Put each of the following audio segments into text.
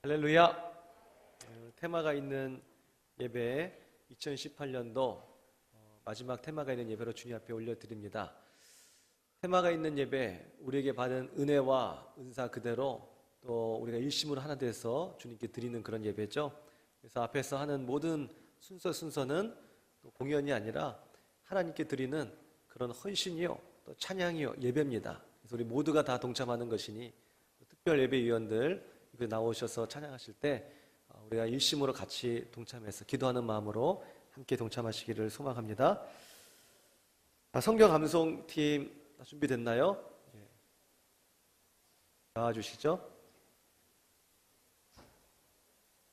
할렐루야. 테마가 있는 예배 2018년도 마지막 테마가 있는 예배로 주님 앞에 올려드립니다. 테마가 있는 예배, 우리에게 받은 은혜와 은사 그대로 또 우리가 일심으로 하나 돼서 주님께 드리는 그런 예배죠. 그래서 앞에서 하는 모든 순서는 또 공연이 아니라 하나님께 드리는 그런 헌신이요, 또 찬양이요, 예배입니다. 그래서 우리 모두가 다 동참하는 것이니 특별 예배위원들 나오셔서 찬양하실 때 우리가 일심으로 같이 동참해서 기도하는 마음으로 함께 동참하시기를 소망합니다. 성경 감송팀 준비됐나요? 나와주시죠.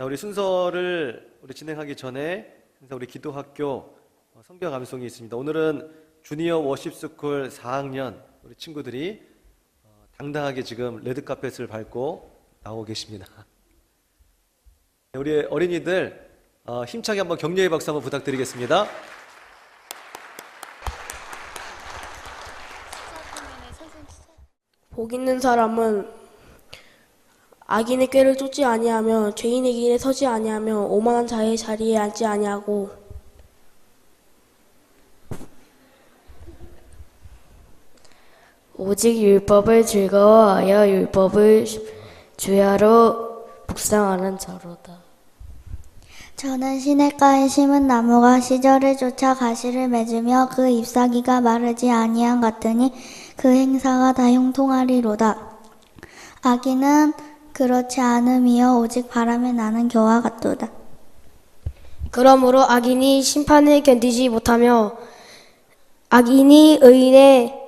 우리 순서를 진행하기 전에 우리 기도학교 성경 감송이 있습니다. 오늘은 주니어 워십스쿨 4학년 우리 친구들이 당당하게 지금 레드카펫을 밟고 나오고 계십니다. 우리 어린이들 힘차게 한번 격려의 박수 한번 부탁드리겠습니다. 복 있는 사람은 악인의 꾀를 쫓지 아니하며 죄인의 길에 서지 아니하며 오만한 자의 자리에 앉지 아니하고 오직 율법을 즐거워하여 율법을 주야로 묵상하는 자로다. 저는 시냇가에 심은 나무가 시절을 쫓아 가시를 맺으며 그 잎사귀가 마르지 아니한 같으니 그 행사가 다 형통하리로다. 악인은 그렇지 않음이여 오직 바람에 나는 겨와 같도다. 그러므로 악인이 심판을 견디지 못하며 악인이 의인의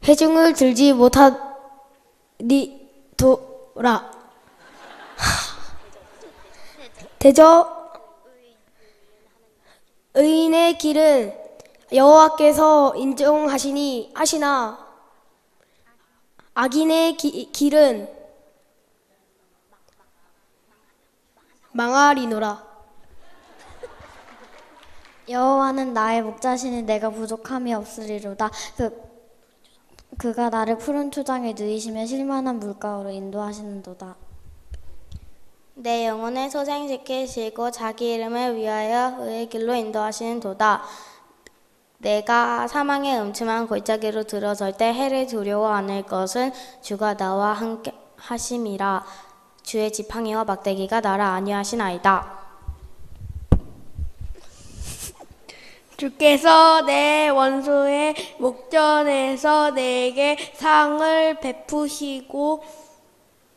해중을 들지 못하리도라. 대저 의인의 길은 여호와께서 하시나 악인의 길은 망하리노라. 여호와는 나의 목자시니 내가 부족함이 없으리로다. 그가 나를 푸른 초장에 누이시며 실만한 물가로 인도하시는도다. 내 영혼을 소생시키시고 자기 이름을 위하여 의의 길로 인도하시는도다. 내가 사망의 음침한 골짜기로 들어설 때 해를 두려워 않을 것은 주가 나와 함께 하심이라. 주의 지팡이와 막대기가 나를 안위하시나이다. 주께서 내 원수의 목전에서 내게 상을 베푸시고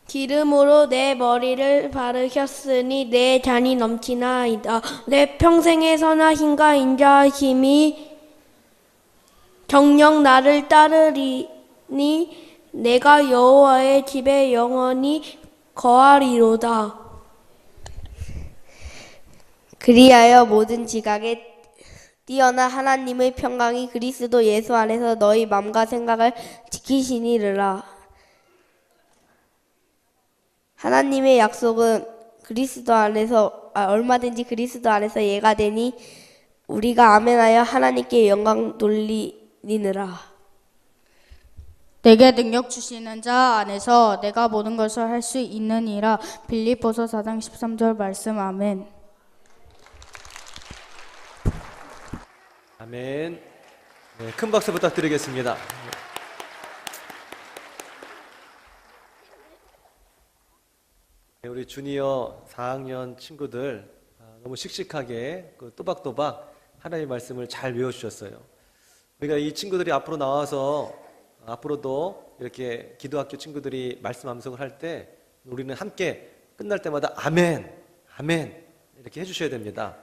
기름으로 내 머리를 바르셨으니 내 잔이 넘치나이다. 내 평생의 선하심과 인자하심이 정녕 나를 따르리니 내가 여호와의 집에 영원히 거하리로다. 그리하여 모든 지각에 뛰어난 하나님의 평강이 그리스도 예수 안에서 너희 마음과 생각을 지키시니라. 하나님의 약속은 얼마든지 그리스도 안에서 예가 되니 우리가 아멘하여 하나님께 영광 돌리니라. 내게 능력 주시는 자 안에서 내가 모든 것을 할 수 있느니라. 빌립보서 4장 13절 말씀. 아멘. 아멘. 네, 큰 박수 부탁드리겠습니다. 네, 우리 주니어 4학년 친구들 너무 씩씩하게 또박또박 하나님의 말씀을 잘 외워주셨어요. 우리가 이 친구들이 앞으로 나와서 앞으로도 이렇게 기도학교 친구들이 말씀 암송을 할 때 우리는 함께 끝날 때마다 아멘, 아멘 이렇게 해주셔야 됩니다.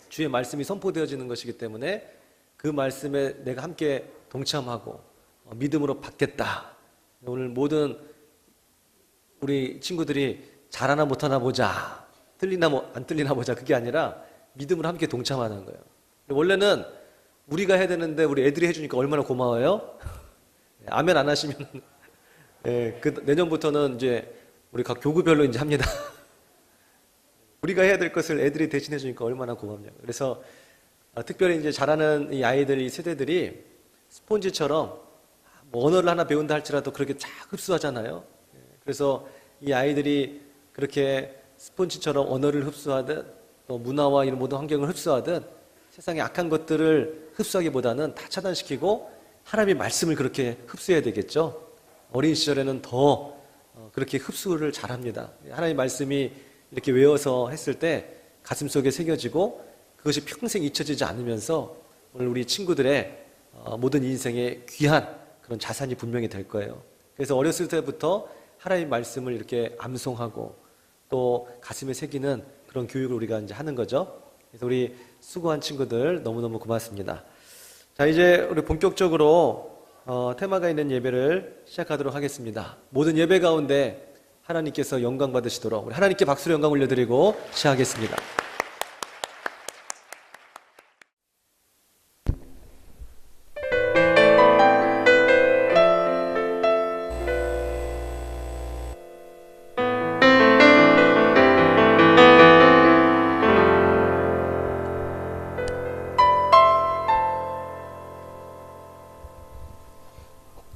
주의 말씀이 선포되어지는 것이기 때문에 그 말씀에 내가 함께 동참하고 믿음으로 받겠다. 오늘 모든 우리 친구들이 잘하나 못하나 보자, 틀리나 안 틀리나 보자, 그게 아니라 믿음으로 함께 동참하는 거예요. 원래는 우리가 해야 되는데 우리 애들이 해주니까 얼마나 고마워요. 아멘 안 하시면 내년부터는 이제 우리 각 교구별로 이제 합니다. 우리가 해야 될 것을 애들이 대신해 주니까 얼마나 고맙냐고. 그래서 특별히 이제 잘하는 이 아이들, 이 세대들이 스폰지처럼 뭐 언어를 하나 배운다 할지라도 그렇게 쫙 흡수하잖아요. 그래서 이 아이들이 그렇게 스폰지처럼 언어를 흡수하듯 또 문화와 이런 모든 환경을 흡수하듯 세상의 악한 것들을 흡수하기보다는 다 차단시키고 하나님의 말씀을 그렇게 흡수해야 되겠죠. 어린 시절에는 더 그렇게 흡수를 잘합니다. 하나님의 말씀이 이렇게 외워서 했을 때 가슴속에 새겨지고 그것이 평생 잊혀지지 않으면서 오늘 우리 친구들의 모든 인생의 귀한 그런 자산이 분명히 될 거예요. 그래서 어렸을 때부터 하나님의 말씀을 이렇게 암송하고 또 가슴에 새기는 그런 교육을 우리가 이제 하는 거죠. 그래서 우리 수고한 친구들 너무너무 고맙습니다. 자, 이제 우리 본격적으로 테마가 있는 예배를 시작하도록 하겠습니다. 모든 예배 가운데 하나님께서 영광 받으시도록 우리 하나님께 박수로 영광 올려드리고 시작하겠습니다.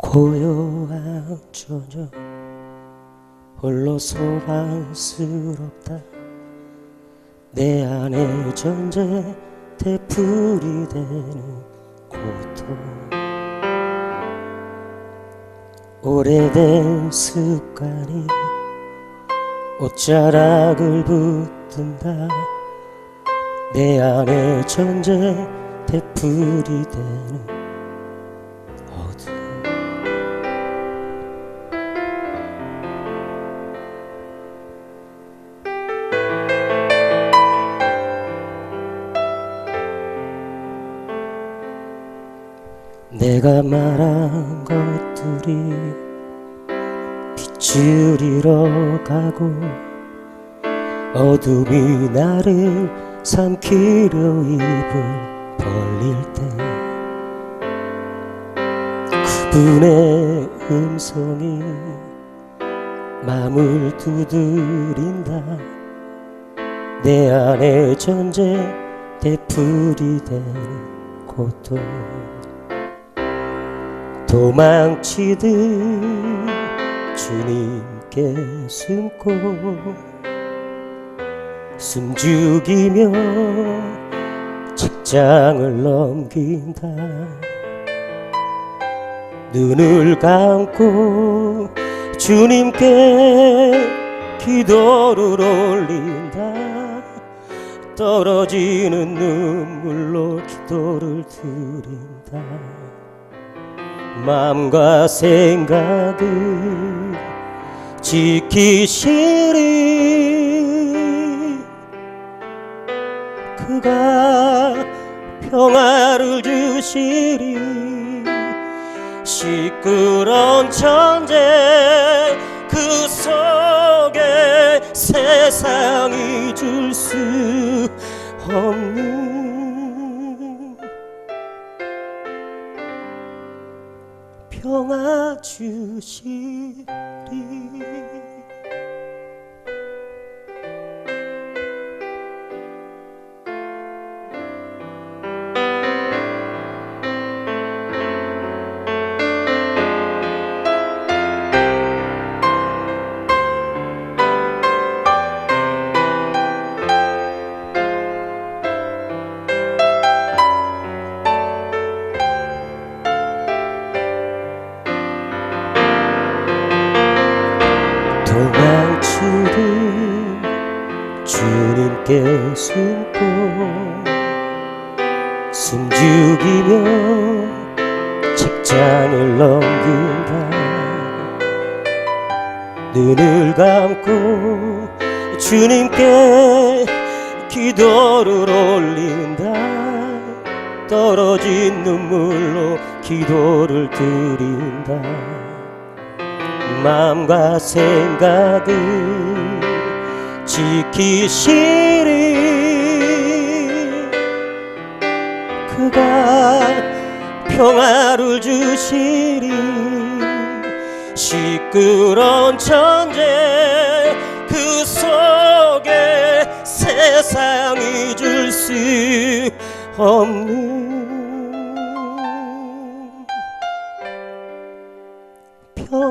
고요한 저녁 홀로 소란스럽다. 내 안에 전제 되풀이 되는 고통, 오래된 습관이 옷자락을 붙든다. 내 안에 전제 되풀이 되는 어둠, 내가 말한 것들이 빛을 잃어가고 어둠이 나를 삼키려 입을 벌릴 때 그분의 음성이 맘을 두드린다. 내 안에 전제 되풀이 되는 고통, 도망치듯 주님께 숨고 숨죽이며 책장을 넘긴다. 눈을 감고 주님께 기도를 올린다. 떨어지는 눈물로 기도를 드린다. 마음과 생각을 지키시리. 그가 평화를 주시리. 시끄러운 천재 그 속에 세상이 줄 수 없는 평화 주시리. 도망치듯 주님께 숨고 숨죽이며 책장을 넘긴다. 눈을 감고 주님께 기도를 올린다. 떨어진 눈물로 기도를 드린다. 마음과 생각을 지키시리. 그가 평화를 주시리. 시끄러운 천재 그 속에 세상이 줄 수 없는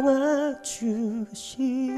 평화 주시리.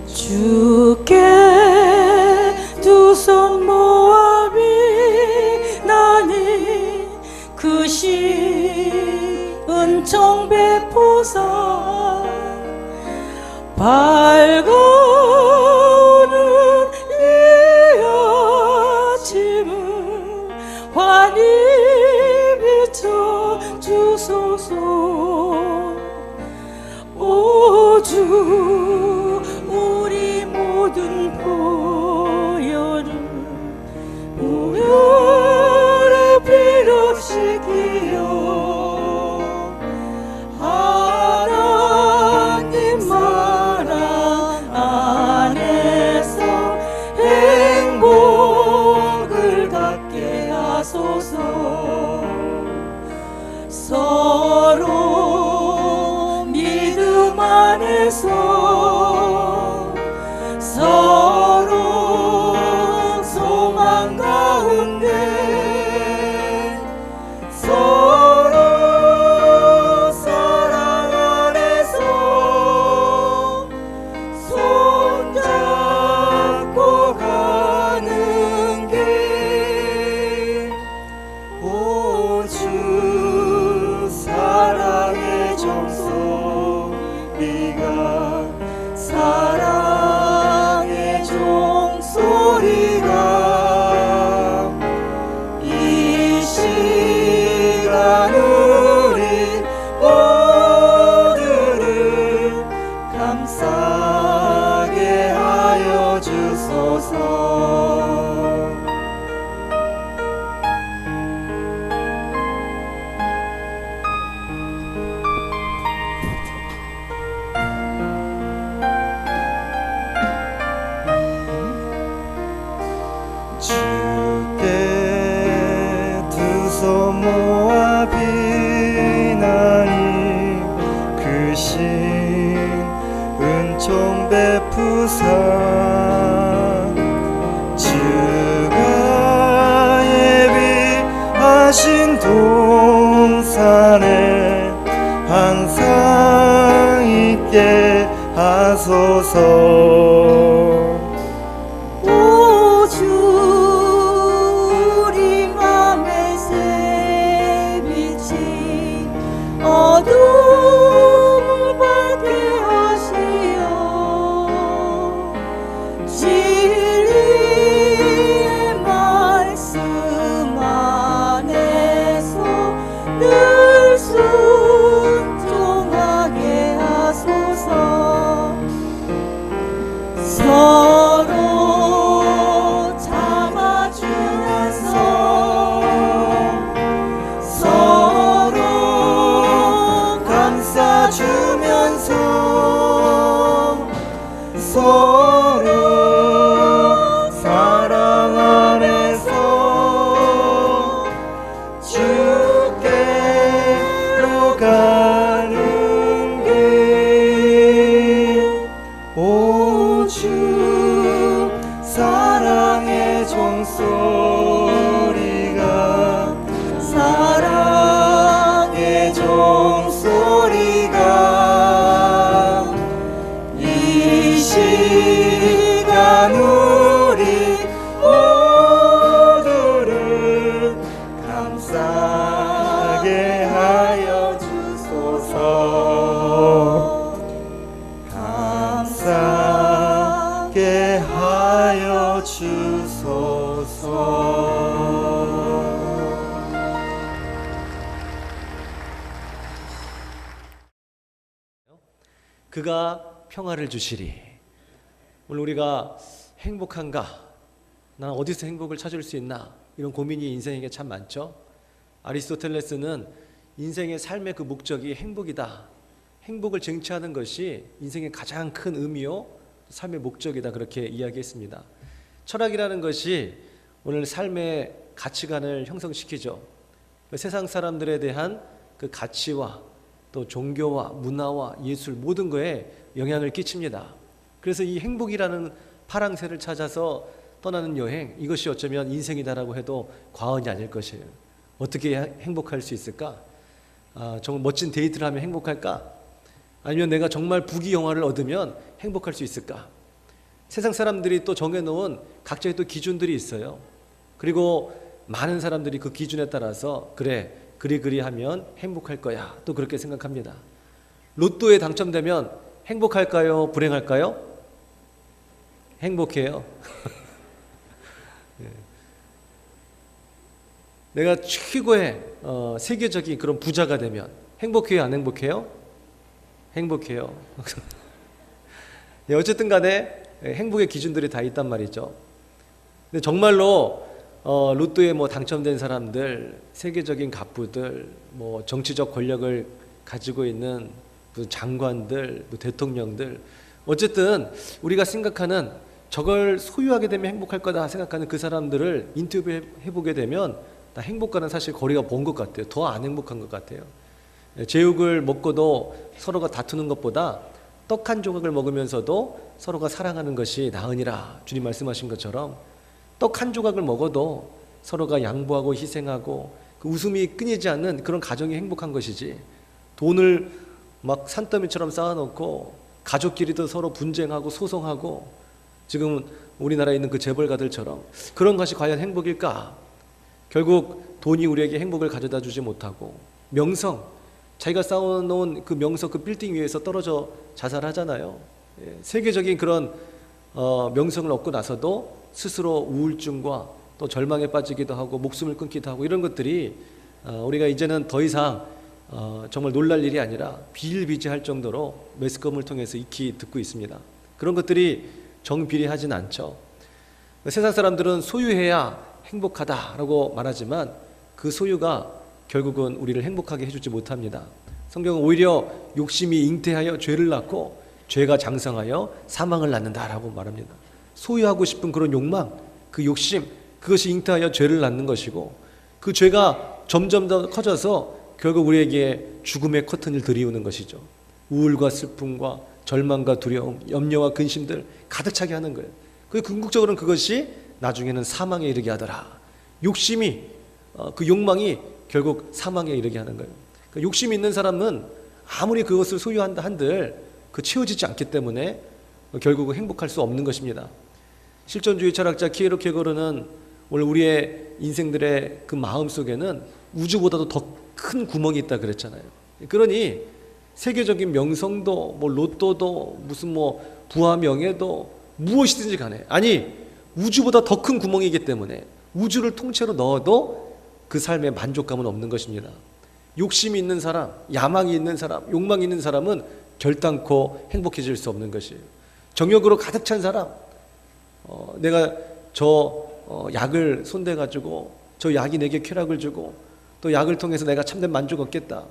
주께 두 손 모아 비나니 그 신 은총 베푸사 밝아오는 이 아침을 환히 비춰 주소서. 오 주 우리 모든 보혈을 무혈의 피로 씻기어 하나님 사랑 안에서 행복을 갖게 하소서. 서로 믿음 안에서 서로 소망 가운데 서로 사랑 안에서 주가 예비하신 동산에 항상 있게 하소서. 오주 우리 맘의 새 빛이 어둠을 밝게 하시어 진리의 말씀 안에서 늘 순종하게 하소서. 서로 잡아주면서 서로 감싸주면서 서로 사랑 안에서 주께로 가는 길. 오 주 사랑의 종소리가 사랑의 종소리가 이 시간 우리 모두를 감싸게 하여 주소서. 감싸게 하여 주소서. 그가 평화를 주시리. 오늘 우리가 행복한가? 나는 어디서 행복을 찾을 수 있나? 이런 고민이 인생에게 참 많죠. 아리스토텔레스는 인생의 삶의 그 목적이 행복이다. 행복을 쟁취하는 것이 인생의 가장 큰 의미요 삶의 목적이다, 그렇게 이야기했습니다. 철학이라는 것이 오늘 삶의 가치관을 형성시키죠. 세상 사람들에 대한 그 가치와 또 종교와 문화와 예술 모든 거에 영향을 끼칩니다. 그래서 이 행복이라는 파랑새를 찾아서 떠나는 여행, 이것이 어쩌면 인생이다라고 해도 과언이 아닐 것이에요. 어떻게 행복할 수 있을까? 정말 멋진 데이트를 하면 행복할까? 아니면 내가 정말 부귀영화를 얻으면 행복할 수 있을까? 세상 사람들이 또 정해놓은 각자의 또 기준들이 있어요. 그리고 많은 사람들이 그 기준에 따라서 그래, 그리 하면 행복할 거야, 또 그렇게 생각합니다. 로또에 당첨되면 행복할까요? 불행할까요? 행복해요. 내가 최고의 세계적인 그런 부자가 되면 행복해요? 안 행복해요? 행복해요. 어쨌든 간에 행복의 기준들이 다 있단 말이죠. 근데 정말로 로또에 뭐 당첨된 사람들, 세계적인 갑부들, 뭐 정치적 권력을 가지고 있는 장관들, 대통령들, 어쨌든 우리가 생각하는 저걸 소유하게 되면 행복할 거다 생각하는 그 사람들을 인터뷰해보게 되면 다 행복과는 사실 거리가 먼 것 같아요. 더 안 행복한 것 같아요. 제육을 먹고도 서로가 다투는 것보다 떡 한 조각을 먹으면서도 서로가 사랑하는 것이 나으니라, 주님 말씀하신 것처럼 떡 한 조각을 먹어도 서로가 양보하고 희생하고 그 웃음이 끊이지 않는 그런 가정이 행복한 것이지, 돈을 막 산더미처럼 쌓아놓고 가족끼리도 서로 분쟁하고 소송하고 지금 우리나라에 있는 그 재벌가들처럼 그런 것이 과연 행복일까? 결국 돈이 우리에게 행복을 가져다 주지 못하고 명성, 자기가 쌓아놓은 그 명성, 그 빌딩 위에서 떨어져 자살하잖아요. 세계적인 그런 명성을 얻고 나서도 스스로 우울증과 또 절망에 빠지기도 하고 목숨을 끊기도 하고, 이런 것들이 우리가 이제는 더 이상 정말 놀랄 일이 아니라 비일비재할 정도로 매스컴을 통해서 익히 듣고 있습니다. 그런 것들이 정비례하진 않죠. 세상 사람들은 소유해야 행복하다라고 말하지만 그 소유가 결국은 우리를 행복하게 해주지 못합니다. 성경은 오히려 욕심이 잉태하여 죄를 낳고 죄가 장성하여 사망을 낳는다라고 말합니다. 소유하고 싶은 그런 욕망, 그 욕심, 그것이 잉태하여 죄를 낳는 것이고, 그 죄가 점점 더 커져서 결국 우리에게 죽음의 커튼을 들이우는 것이죠. 우울과 슬픔과 절망과 두려움, 염려와 근심들 가득 차게 하는 거예요. 그 궁극적으로는 그것이 나중에는 사망에 이르게 하더라. 욕심이 그 욕망이 결국 사망에 이르게 하는 거예요. 그러니까 욕심이 있는 사람은 아무리 그것을 소유한다 한들 그 채워지지 않기 때문에 결국은 행복할 수 없는 것입니다. 실존주의 철학자 키에르케고르는 오늘 우리의 인생들의 그 마음 속에는 우주보다도 더 큰 구멍이 있다 그랬잖아요. 그러니 세계적인 명성도 뭐 로또도 무슨 뭐 부와 명예도 무엇이든지 간에 아니 우주보다 더 큰 구멍이기 때문에 우주를 통째로 넣어도 그 삶에 만족감은 없는 것입니다. 욕심이 있는 사람, 야망이 있는 사람, 욕망이 있는 사람은 결단코 행복해질 수 없는 것이에요. 정욕으로 가득 찬 사람, 내가 약을 손대가지고 저 약이 내게 쾌락을 주고 또 약을 통해서 내가 참된 만족 얻겠다.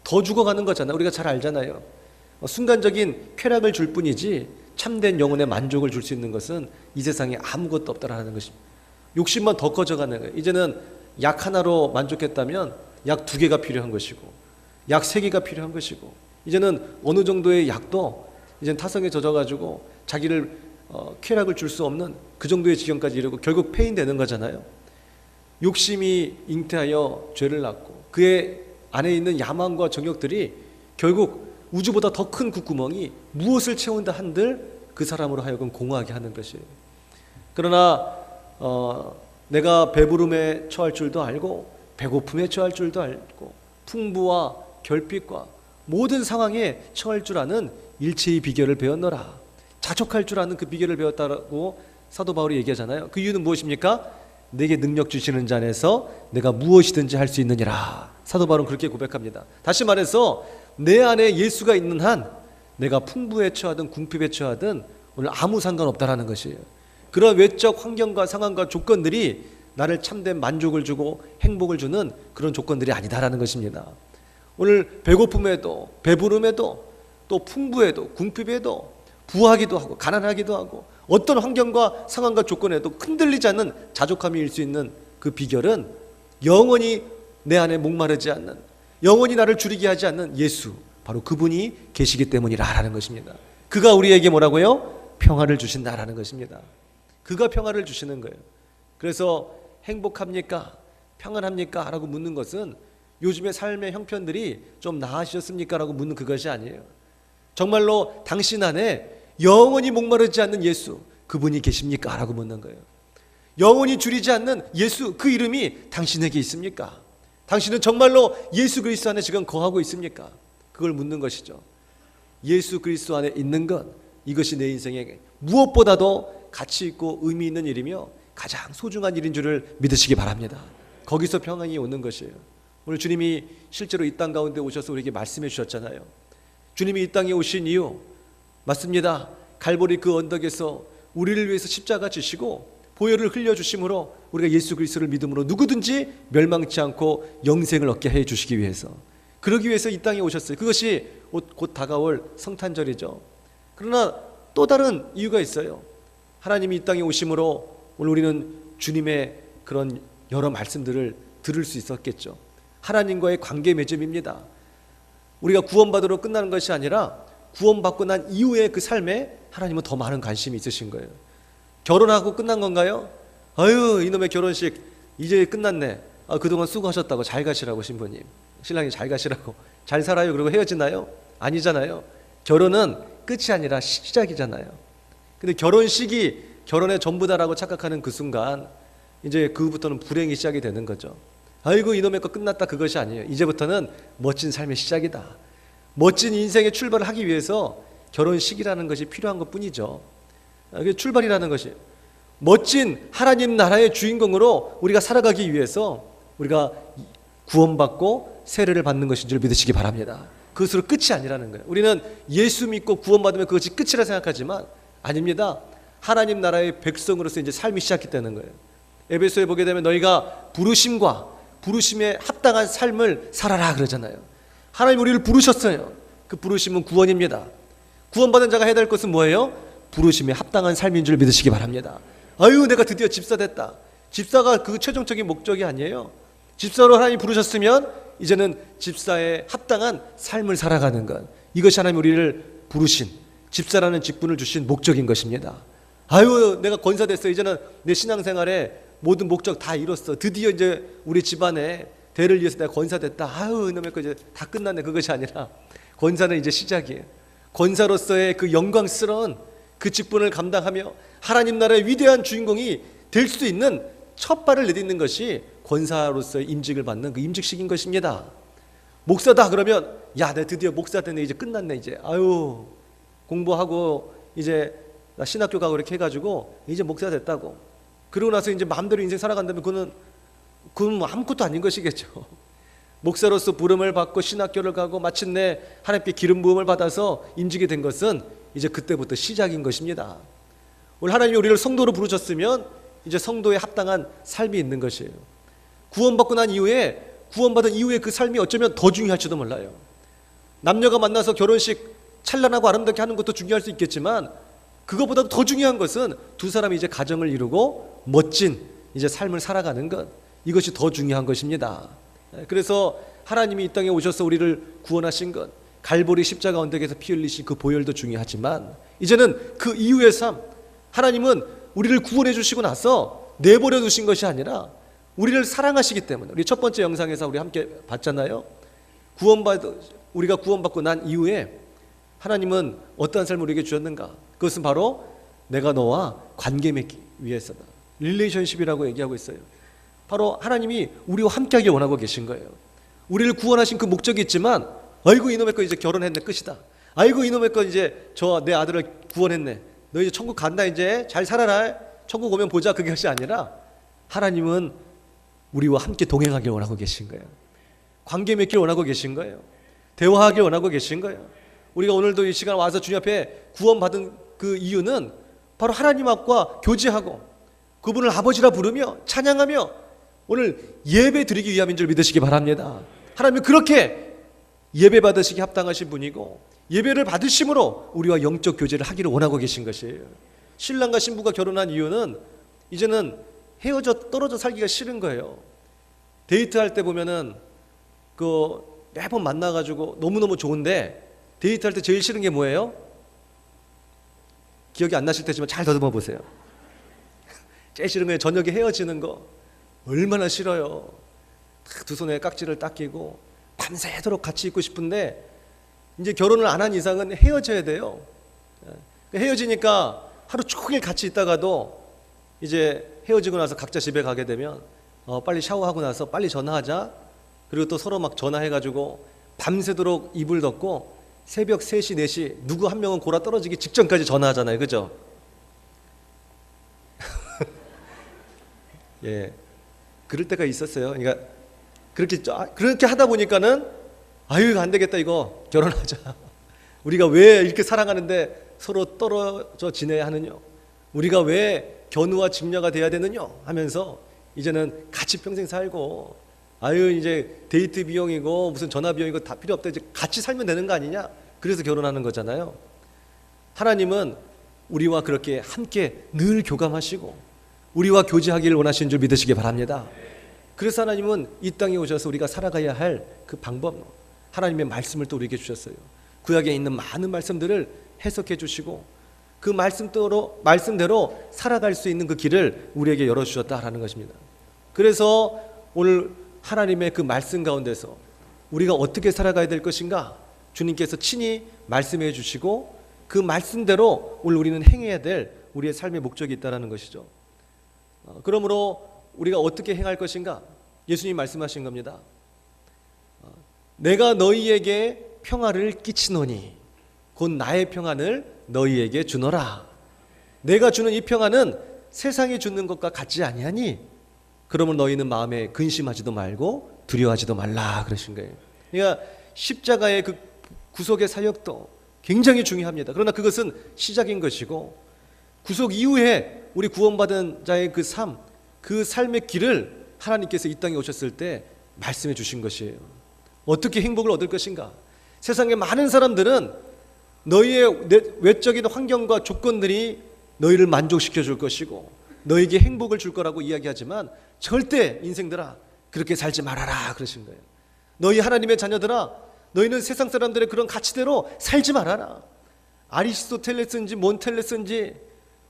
더 죽어가는 거잖아요. 우리가 잘 알잖아요. 순간적인 쾌락을 줄 뿐이지 참된 영혼의 만족을 줄 수 있는 것은 이 세상에 아무것도 없다라는 것입니다. 욕심만 더 커져가는 거예요. 이제는 약 하나로 만족했다면 약 2개가 필요한 것이고 약 3개가 필요한 것이고 이제는 어느 정도의 약도 이제는 타성에 젖어가지고 자기를 쾌락을 줄 수 없는 그 정도의 지경까지 이르고 결국 폐인되는 거잖아요. 욕심이 잉태하여 죄를 낳고 그의 안에 있는 야망과 정욕들이 결국 우주보다 더 큰 굿구멍이 무엇을 채운다 한들 그 사람으로 하여금 공허하게 하는 것이에요. 그러나 내가 배부름에 처할 줄도 알고 배고픔에 처할 줄도 알고 풍부와 결핍과 모든 상황에 처할 줄 아는 일체의 비결을 배웠노라. 자족할 줄 아는 그 비결을 배웠다고 사도 바울이 얘기하잖아요. 그 이유는 무엇입니까? 내게 능력 주시는 자 안에서 내가 무엇이든지 할 수 있느니라. 사도 바울은 그렇게 고백합니다. 다시 말해서 내 안에 예수가 있는 한 내가 풍부에 처하든 궁핍에 처하든 오늘 아무 상관없다라는 것이에요. 그런 외적 환경과 상황과 조건들이 나를 참된 만족을 주고 행복을 주는 그런 조건들이 아니다라는 것입니다. 오늘 배고픔에도 배부름에도 또 풍부에도 궁핍에도 부하기도 하고 가난하기도 하고 어떤 환경과 상황과 조건에도 흔들리지 않는 자족함이 일 수 있는 그 비결은 영원히 내 안에 목마르지 않는 영원히 나를 줄이게 하지 않는 예수 바로 그분이 계시기 때문이라는 것입니다. 그가 우리에게 뭐라고요? 평화를 주신다라는 것입니다. 그가 평화를 주시는 거예요. 그래서 행복합니까? 평안합니까? 라고 묻는 것은 요즘의 삶의 형편들이 좀 나아지셨습니까? 라고 묻는 그것이 아니에요. 정말로 당신 안에 영원히 목마르지 않는 예수 그분이 계십니까? 라고 묻는 거예요. 영원히 줄이지 않는 예수 그 이름이 당신에게 있습니까? 당신은 정말로 예수 그리스도 안에 지금 거하고 있습니까? 그걸 묻는 것이죠. 예수 그리스도 안에 있는 것 이것이 내 인생에 무엇보다도 가치 있고 의미 있는 일이며 가장 소중한 일인 줄을 믿으시기 바랍니다. 거기서 평안이 오는 것이에요. 오늘 주님이 실제로 이 땅 가운데 오셔서 우리에게 말씀해 주셨잖아요. 주님이 이 땅에 오신 이유 맞습니다. 갈보리 그 언덕에서 우리를 위해서 십자가 지시고 보혈을 흘려주심으로 우리가 예수 그리스도를 믿음으로 누구든지 멸망치 않고 영생을 얻게 해 주시기 위해서 그러기 위해서 이 땅에 오셨어요. 그것이 곧 다가올 성탄절이죠. 그러나 또 다른 이유가 있어요. 하나님이 이 땅에 오심으로 오늘 우리는 주님의 그런 여러 말씀들을 들을 수 있었겠죠. 하나님과의 관계 맺음입니다. 우리가 구원받으러 끝나는 것이 아니라 구원받고 난 이후의 그 삶에 하나님은 더 많은 관심이 있으신 거예요. 결혼하고 끝난 건가요? 아유 이놈의 결혼식 이제 끝났네. 그동안 수고하셨다고 잘 가시라고 신부님 신랑이 잘 가시라고 잘 살아요 그러고 헤어지나요? 아니잖아요. 결혼은 끝이 아니라 시작이잖아요. 근데 결혼식이 결혼의 전부다라고 착각하는 그 순간 이제 그부터는 불행이 시작이 되는 거죠. 아이고 이놈의 거 끝났다 그것이 아니에요. 이제부터는 멋진 삶의 시작이다. 멋진 인생의 출발을 하기 위해서 결혼식이라는 것이 필요한 것뿐이죠. 그게 출발이라는 것이 멋진 하나님 나라의 주인공으로 우리가 살아가기 위해서 우리가 구원받고 세례를 받는 것인 줄 믿으시기 바랍니다. 그것으로 끝이 아니라는 거예요. 우리는 예수 믿고 구원받으면 그것이 끝이라 생각하지만 아닙니다. 하나님 나라의 백성으로서 이제 삶이 시작되는 거예요. 에베소에 보게 되면 너희가 부르심과 부르심에 합당한 삶을 살아라 그러잖아요. 하나님 우리를 부르셨어요. 그 부르심은 구원입니다. 구원받은 자가 해야 될 것은 뭐예요? 부르심에 합당한 삶인 줄 믿으시기 바랍니다. 아유 내가 드디어 집사 됐다. 집사가 그 최종적인 목적이 아니에요. 집사로 하나님이 부르셨으면 이제는 집사에 합당한 삶을 살아가는 것 이것이 하나님 우리를 부르신 집사라는 직분을 주신 목적인 것입니다. 아유, 내가 권사됐어. 이제는 내 신앙생활에 모든 목적 다 이뤘어. 드디어 이제 우리 집안에 대를 위해서 내가 권사됐다. 아유, 이놈의 거 이제 다 끝났네. 그것이 아니라 권사는 이제 시작이에요. 권사로서의 그 영광스러운 그 직분을 감당하며 하나님 나라의 위대한 주인공이 될 수 있는 첫 발을 내딛는 것이 권사로서의 임직을 받는 그 임직식인 것입니다. 목사다 그러면 야, 내 드디어 목사 됐네. 이제 끝났네. 이제 아유, 공부하고 이제 나 신학교 가고 이렇게 해가지고 이제 목사 됐다고. 그러고 나서 이제 마음대로 인생 살아간다면 그건 뭐 아무것도 아닌 것이겠죠. 목사로서 부름을 받고 신학교를 가고 마침내 하나님께 기름 부음을 받아서 임직이 된 것은 이제 그때부터 시작인 것입니다. 오늘 하나님이 우리를 성도로 부르셨으면 이제 성도에 합당한 삶이 있는 것이에요. 구원받고 난 이후에, 구원받은 이후에 그 삶이 어쩌면 더 중요할지도 몰라요. 남녀가 만나서 결혼식 찬란하고 아름답게 하는 것도 중요할 수 있겠지만 그것보다 더 중요한 것은 두 사람이 이제 가정을 이루고 멋진 이제 삶을 살아가는 것, 이것이 더 중요한 것입니다. 그래서 하나님이 이 땅에 오셔서 우리를 구원하신 것, 갈보리 십자가 언덕에서 피 흘리신 그 보혈도 중요하지만 이제는 그 이후의 삶, 하나님은 우리를 구원해 주시고 나서 내버려 두신 것이 아니라 우리를 사랑하시기 때문에, 우리 첫 번째 영상에서 우리 함께 봤잖아요. 우리가 구원받고 난 이후에 하나님은 어떠한 삶을 우리에게 주셨는가? 그것은 바로 내가 너와 관계 맺기 위해서다. 릴레이션십이라고 얘기하고 있어요. 바로 하나님이 우리와 함께하기 원하고 계신 거예요. 우리를 구원하신 그 목적이 있지만 아이고 이놈의 거 이제 결혼했네 끝이다. 아이고 이놈의 거 이제 저 내 아들을 구원했네. 너 이제 천국 간다. 이제 잘 살아라. 천국 오면 보자. 그것이 아니라 하나님은 우리와 함께 동행하길 원하고 계신 거예요. 관계 맺길 원하고 계신 거예요. 대화하길 원하고 계신 거예요. 우리가 오늘도 이 시간 와서 주님 앞에 구원받은 그 이유는 바로 하나님 앞과 교제하고 그분을 아버지라 부르며 찬양하며 오늘 예배 드리기 위함인 줄 믿으시기 바랍니다. 하나님은 그렇게 예배 받으시기 합당하신 분이고 예배를 받으심으로 우리와 영적 교제를 하기를 원하고 계신 것이에요. 신랑과 신부가 결혼한 이유는 이제는 헤어져 떨어져 살기가 싫은 거예요. 데이트할 때 보면은 그 매번 만나가지고 너무너무 좋은데 데이트할 때 제일 싫은 게 뭐예요? 기억이 안 나실 테지만 잘 더듬어 보세요. 제일 싫은 거예요. 저녁에 헤어지는 거. 얼마나 싫어요. 두 손에 깍지를 딱 끼고 밤새도록 같이 있고 싶은데 이제 결혼을 안 한 이상은 헤어져야 돼요. 헤어지니까 하루 종일 같이 있다가도 이제 헤어지고 나서 각자 집에 가게 되면 빨리 샤워하고 나서 빨리 전화하자. 그리고 또 서로 막 전화해가지고 밤새도록 이불 덮고 새벽 3시, 4시 누구 한 명은 골아 떨어지기 직전까지 전화하잖아요. 그죠? 예, 그럴 때가 있었어요. 그러니까 그렇게 하다 보니까는 아유 안 되겠다 이거 결혼하자. 우리가 왜 이렇게 사랑하는데 서로 떨어져 지내야 하느냐? 우리가 왜 견우와 직녀가 돼야 되느냐? 하면서 이제는 같이 평생 살고 아유 이제 데이트 비용이고 무슨 전화 비용이고 다 필요 없다. 이제 같이 살면 되는 거 아니냐? 그래서 결혼하는 거잖아요. 하나님은 우리와 그렇게 함께 늘 교감하시고 우리와 교제하기를 원하시는 줄 믿으시기 바랍니다. 그래서 하나님은 이 땅에 오셔서 우리가 살아가야 할 그 방법, 하나님의 말씀을 또 우리에게 주셨어요. 구약에 있는 많은 말씀들을 해석해 주시고 그 말씀대로 살아갈 수 있는 그 길을 우리에게 열어주셨다라는 것입니다. 그래서 오늘 하나님의 그 말씀 가운데서 우리가 어떻게 살아가야 될 것인가 주님께서 친히 말씀해 주시고 그 말씀대로 오늘 우리는 행해야 될 우리의 삶의 목적이 있다는 것이죠. 그러므로 우리가 어떻게 행할 것인가? 예수님이 말씀하신 겁니다. 내가 너희에게 평화를 끼치노니 곧 나의 평안을 너희에게 주노라. 내가 주는 이 평안은 세상이 주는 것과 같지 아니하니 그러면 너희는 마음에 근심하지도 말고 두려워하지도 말라 그러신 거예요. 그러니까 십자가의 그 구속의 사역도 굉장히 중요합니다. 그러나 그것은 시작인 것이고 구속 이후에 우리 구원받은 자의 그 삶, 그 삶의 길을 하나님께서 이 땅에 오셨을 때 말씀해 주신 것이에요. 어떻게 행복을 얻을 것인가? 세상의 많은 사람들은 너희의 외적인 환경과 조건들이 너희를 만족시켜 줄 것이고 너희에게 행복을 줄 거라고 이야기하지만 절대 인생들아 그렇게 살지 말아라 그러신 거예요. 너희 하나님의 자녀들아 너희는 세상 사람들의 그런 가치대로 살지 말아라. 아리스토텔레스인지 몬텔레스인지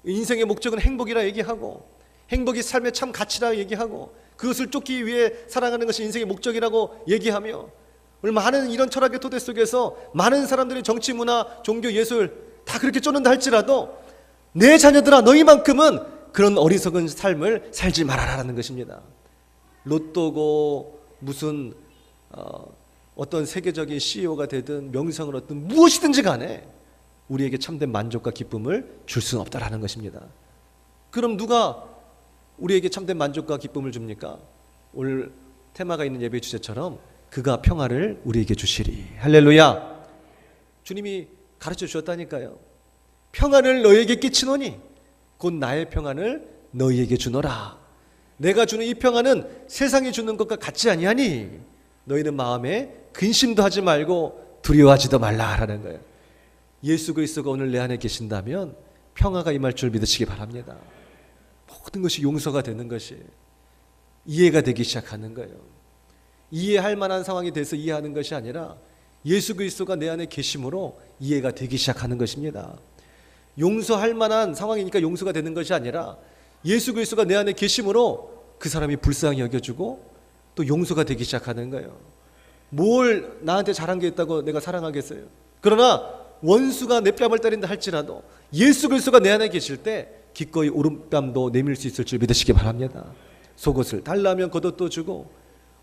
인생의 목적은 행복이라 얘기하고, 행복이 삶의 참 가치라 얘기하고, 그것을 쫓기 위해 살아가는 것이 인생의 목적이라고 얘기하며, 많은 이런 철학의 토대 속에서 많은 사람들이 정치, 문화, 종교, 예술 다 그렇게 쫓는다 할지라도 내 자녀들아, 너희만큼은 그런 어리석은 삶을 살지 말아라라는 것입니다. 로또고 무슨 어떤 세계적인 CEO가 되든 명성을 얻든 무엇이든지 간에 우리에게 참된 만족과 기쁨을 줄 수는 없다라는 것입니다. 그럼 누가 우리에게 참된 만족과 기쁨을 줍니까? 오늘 테마가 있는 예배 주제처럼 그가 평화를 우리에게 주시리. 할렐루야. 주님이 가르쳐 주셨다니까요. 평안을 너희에게 끼치노니 곧 나의 평안을 너희에게 주노라. 내가 주는 이 평안은 세상이 주는 것과 같지 아니하니 너희는 마음에 근심도 하지 말고 두려워하지도 말라라는 거예요. 예수 그리스도가 오늘 내 안에 계신다면 평화가 임할 줄 믿으시기 바랍니다. 모든 것이 용서가 되는 것이 이해가 되기 시작하는 거예요. 이해할 만한 상황이 돼서 이해하는 것이 아니라 예수 그리스도가 내 안에 계심으로 이해가 되기 시작하는 것입니다. 용서할 만한 상황이니까 용서가 되는 것이 아니라 예수 그리스도가 내 안에 계심으로 그 사람이 불쌍히 여겨주고 또 용서가 되기 시작하는 거예요. 뭘 나한테 잘한 게 있다고 내가 사랑하겠어요? 그러나 원수가 내 뺨을 때린다 할지라도 예수 그리스도가 내 안에 계실 때 기꺼이 오른뺨도 내밀 수 있을 줄 믿으시기 바랍니다. 속옷을 달라면 겉옷도 주고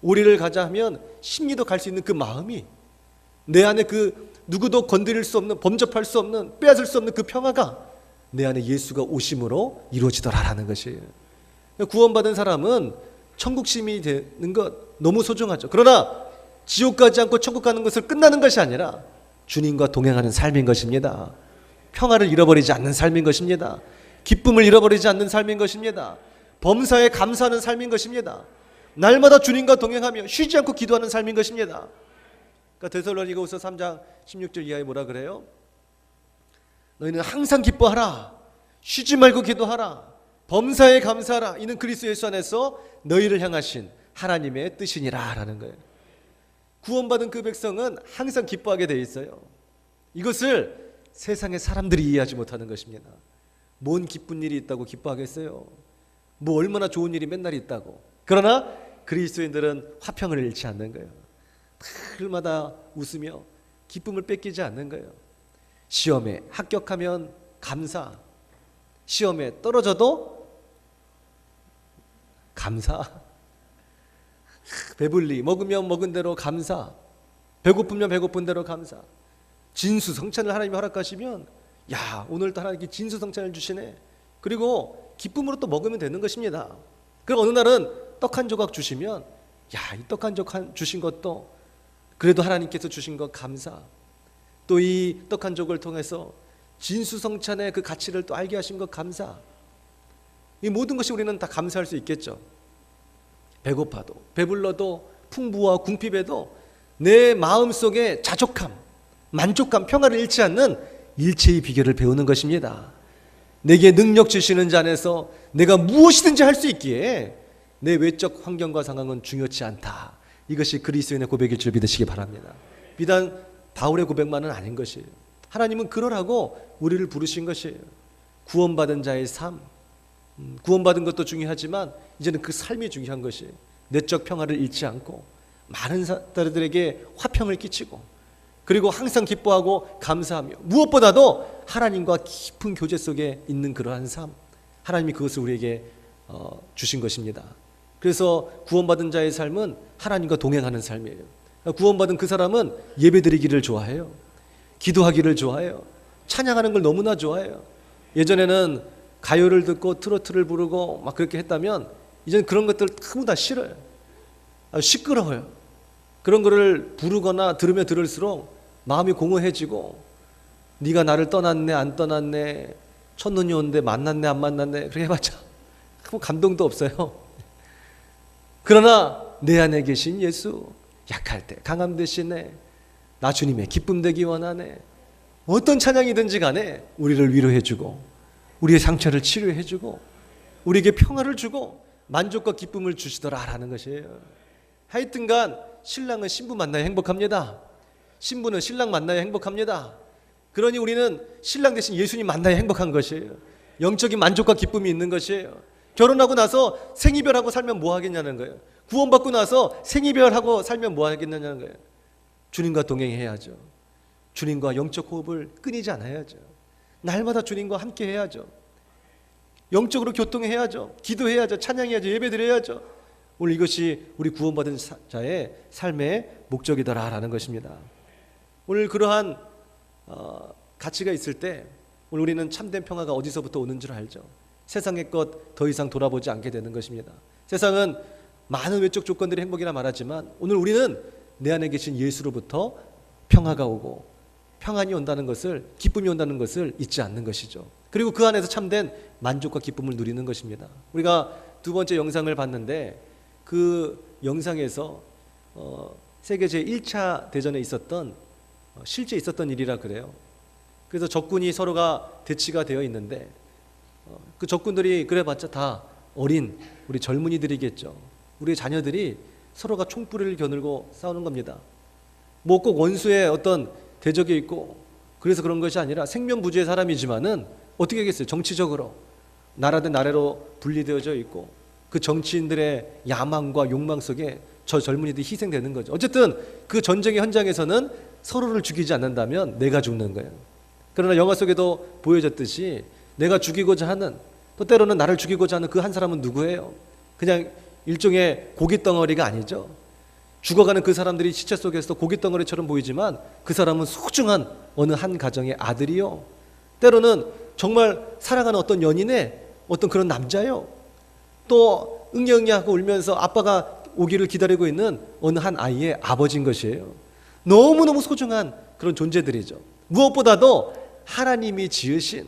오리를 가자 하면 심리도 갈 수 있는 그 마음이, 내 안에 그 누구도 건드릴 수 없는, 범접할 수 없는, 빼앗을 수 없는 그 평화가 내 안에 예수가 오심으로 이루어지더라라는 것이에요. 구원받은 사람은 천국 시민이 되는 것 너무 소중하죠. 그러나 지옥 가지 않고 천국 가는 것을 끝나는 것이 아니라 주님과 동행하는 삶인 것입니다. 평화를 잃어버리지 않는 삶인 것입니다. 기쁨을 잃어버리지 않는 삶인 것입니다. 범사에 감사하는 삶인 것입니다. 날마다 주님과 동행하며 쉬지 않고 기도하는 삶인 것입니다. 그러니까 데살로니가후서 3장 16절 이하에 뭐라 그래요? 너희는 항상 기뻐하라. 쉬지 말고 기도하라. 범사에 감사하라. 이는 그리스도 예수 안에서 너희를 향하신 하나님의 뜻이니라 라는 거예요. 구원받은 그 백성은 항상 기뻐하게 되어 있어요. 이것을 세상의 사람들이 이해하지 못하는 것입니다. 뭔 기쁜 일이 있다고 기뻐하겠어요? 뭐 얼마나 좋은 일이 맨날 있다고. 그러나 그리스도인들은 화평을 잃지 않는 거예요. 날마다 웃으며 기쁨을 뺏기지 않는 거예요. 시험에 합격하면 감사, 시험에 떨어져도 감사, 배불리 먹으면 먹은 대로 감사, 배고프면 배고픈 대로 감사. 진수성찬을 하나님이 허락하시면 야, 오늘도 하나님께 진수성찬을 주시네. 그리고 기쁨으로 또 먹으면 되는 것입니다. 그리고 어느 날은 떡 한 조각 주시면 야, 이 떡 한 조각 주신 것도 그래도 하나님께서 주신 것 감사. 또 이 떡 한 조각을 통해서 진수성찬의 그 가치를 또 알게 하신 것 감사. 이 모든 것이 우리는 다 감사할 수 있겠죠. 배고파도 배불러도 풍부와 궁핍에도 내 마음속에 자족함, 만족감, 평화를 잃지 않는 일체의 비결을 배우는 것입니다. 내게 능력 주시는 자 안에서 내가 무엇이든지 할 수 있기에 내 외적 환경과 상황은 중요치 않다. 이것이 그리스도인의 고백일 줄 믿으시기 바랍니다. 비단 바울의 고백만은 아닌 것이에요. 하나님은 그러라고 우리를 부르신 것이에요. 구원받은 자의 삶, 구원받은 것도 중요하지만 이제는 그 삶이 중요한 것이에요. 내적 평화를 잃지 않고 많은 사람들에게 화평을 끼치고 그리고 항상 기뻐하고 감사하며 무엇보다도 하나님과 깊은 교제 속에 있는 그러한 삶, 하나님이 그것을 우리에게 주신 것입니다. 그래서 구원받은 자의 삶은 하나님과 동행하는 삶이에요. 구원받은 그 사람은 예배드리기를 좋아해요. 기도하기를 좋아해요. 찬양하는 걸 너무나 좋아해요. 예전에는 가요를 듣고 트로트를 부르고 막 그렇게 했다면 이제는 그런 것들 전부 다 싫어요. 시끄러워요. 그런 거를 부르거나 들으면 들을수록 마음이 공허해지고 네가 나를 떠났네 안 떠났네 첫눈이 오는데 만났네 안 만났네 그렇게 해봤자 아무 감동도 없어요. 그러나 내 안에 계신 예수, 약할 때 강함 되시네, 나 주님의 기쁨 되기 원하네, 어떤 찬양이든지 간에 우리를 위로해주고 우리의 상처를 치료해주고 우리에게 평화를 주고 만족과 기쁨을 주시더라라는 것이에요. 하여튼간 신랑은 신부 만나야 행복합니다. 신부는 신랑 만나야 행복합니다. 그러니 우리는 신랑 대신 예수님 만나야 행복한 것이에요. 영적인 만족과 기쁨이 있는 것이에요. 결혼하고 나서 생이별하고 살면 뭐 하겠냐는 거예요. 구원받고 나서 생이별하고 살면 뭐 하겠냐는 거예요. 주님과 동행해야죠. 주님과 영적 호흡을 끊이지 않아야죠. 날마다 주님과 함께 해야죠. 영적으로 교통해야죠. 기도해야죠. 찬양해야죠. 예배드려야죠. 오늘 이것이 우리 구원받은 자의 삶의 목적이더라라는 것입니다. 오늘 그러한 가치가 있을 때 오늘 우리는 참된 평화가 어디서부터 오는 줄 알죠. 세상의 것 더 이상 돌아보지 않게 되는 것입니다. 세상은 많은 외적 조건들이 행복이라 말하지만 오늘 우리는 내 안에 계신 예수로부터 평화가 오고 평안이 온다는 것을, 기쁨이 온다는 것을 잊지 않는 것이죠. 그리고 그 안에서 참된 만족과 기쁨을 누리는 것입니다. 우리가 두 번째 영상을 봤는데 그 영상에서 세계 제1차 대전에 있었던 실제 있었던 일이라 그래요. 그래서 적군이 서로가 대치가 되어 있는데 그 적군들이 그래봤자 다 어린 우리 젊은이들이겠죠. 우리 자녀들이 서로가 총불을 겨누고 싸우는 겁니다. 뭐 꼭 원수의 어떤 대적이 있고 그래서 그런 것이 아니라 생면부지의 사람이지만은 어떻게 하겠어요? 정치적으로 나라든 나라로 분리되어져 있고 그 정치인들의 야망과 욕망 속에 저 젊은이들이 희생되는 거죠. 어쨌든 그 전쟁의 현장에서는 서로를 죽이지 않는다면 내가 죽는 거예요. 그러나 영화 속에도 보여졌듯이 내가 죽이고자 하는, 또 때로는 나를 죽이고자 하는 그 한 사람은 누구예요? 그냥 일종의 고깃덩어리가 아니죠. 죽어가는 그 사람들이 시체 속에서 고깃덩어리처럼 보이지만 그 사람은 소중한 어느 한 가정의 아들이요, 때로는 정말 사랑하는 어떤 연인의 어떤 그런 남자요, 또 응애응애하고 울면서 아빠가 오기를 기다리고 있는 어느 한 아이의 아버지인 것이에요. 너무너무 소중한 그런 존재들이죠. 무엇보다도 하나님이 지으신